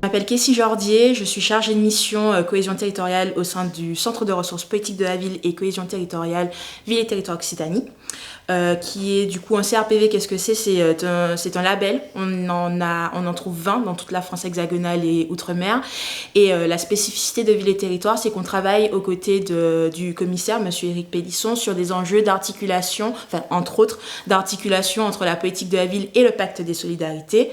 Je m'appelle Kessie Jordier, je suis chargée de mission cohésion territoriale au sein du Centre de ressources politiques de la ville et cohésion territoriale Ville et Territoire Occitanie, qui est du coup un CRPV. Qu'est-ce que c'est? C'est un label, on en trouve 20 dans toute la France hexagonale et Outre-mer. Et la spécificité de Ville et Territoire, c'est qu'on travaille aux côtés du commissaire, monsieur Éric Pélisson, sur des enjeux d'articulation, enfin entre autres, d'articulation entre la politique de la ville et le pacte des solidarités.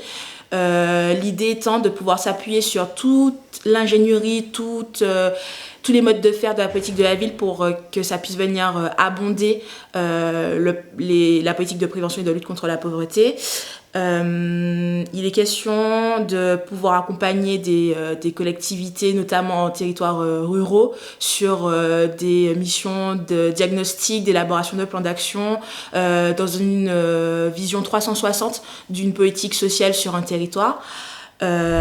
L'idée étant de pouvoir s'appuyer sur toute l'ingénierie, tous les modes de faire de la politique de la ville pour que ça puisse venir abonder la politique de prévention et de lutte contre la pauvreté. Il est question de pouvoir accompagner des collectivités, notamment en territoires ruraux, sur des missions de diagnostic, d'élaboration de plans d'action, dans une vision 360 d'une politique sociale sur un territoire.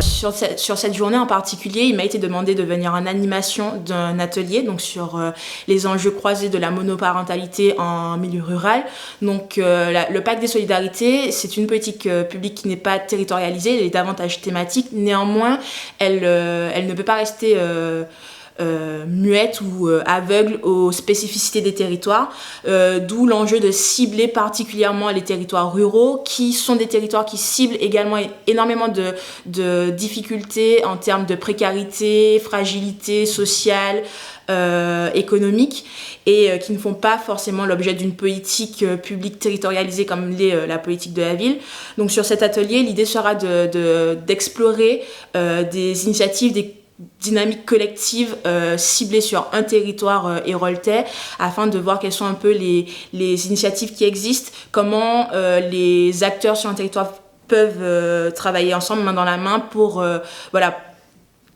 Sur cette journée en particulier, il m'a été demandé de venir en animation d'un atelier donc sur les enjeux croisés de la monoparentalité en milieu rural. Donc le pacte des solidarités, c'est une politique publique qui n'est pas territorialisée, elle est davantage thématique. Néanmoins, elle ne peut pas rester muette ou aveugle aux spécificités des territoires, d'où l'enjeu de cibler particulièrement les territoires ruraux, qui sont des territoires qui ciblent également énormément de difficultés en termes de précarité, fragilité sociale, économique, et qui ne font pas forcément l'objet d'une politique publique territorialisée comme l'est la politique de la ville. Donc sur cet atelier, l'idée sera d'explorer des initiatives, des dynamique collective ciblée sur un territoire héroltais, afin de voir quelles sont un peu les initiatives qui existent, comment les acteurs sur un territoire peuvent travailler ensemble main dans la main pour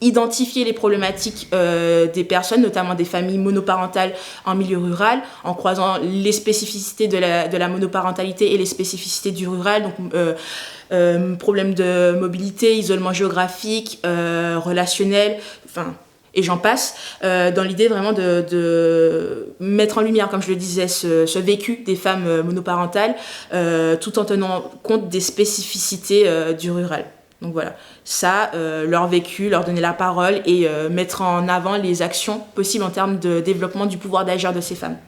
identifier les problématiques des personnes, notamment des familles monoparentales en milieu rural, en croisant les spécificités de la monoparentalité et les spécificités du rural, donc problèmes de mobilité, isolement géographique, relationnel, et j'en passe, dans l'idée vraiment de mettre en lumière, comme je le disais, ce vécu des femmes monoparentales, tout en tenant compte des spécificités du rural. Donc voilà, ça, leur vécu, leur donner la parole et mettre en avant les actions possibles en termes de développement du pouvoir d'agir de ces femmes.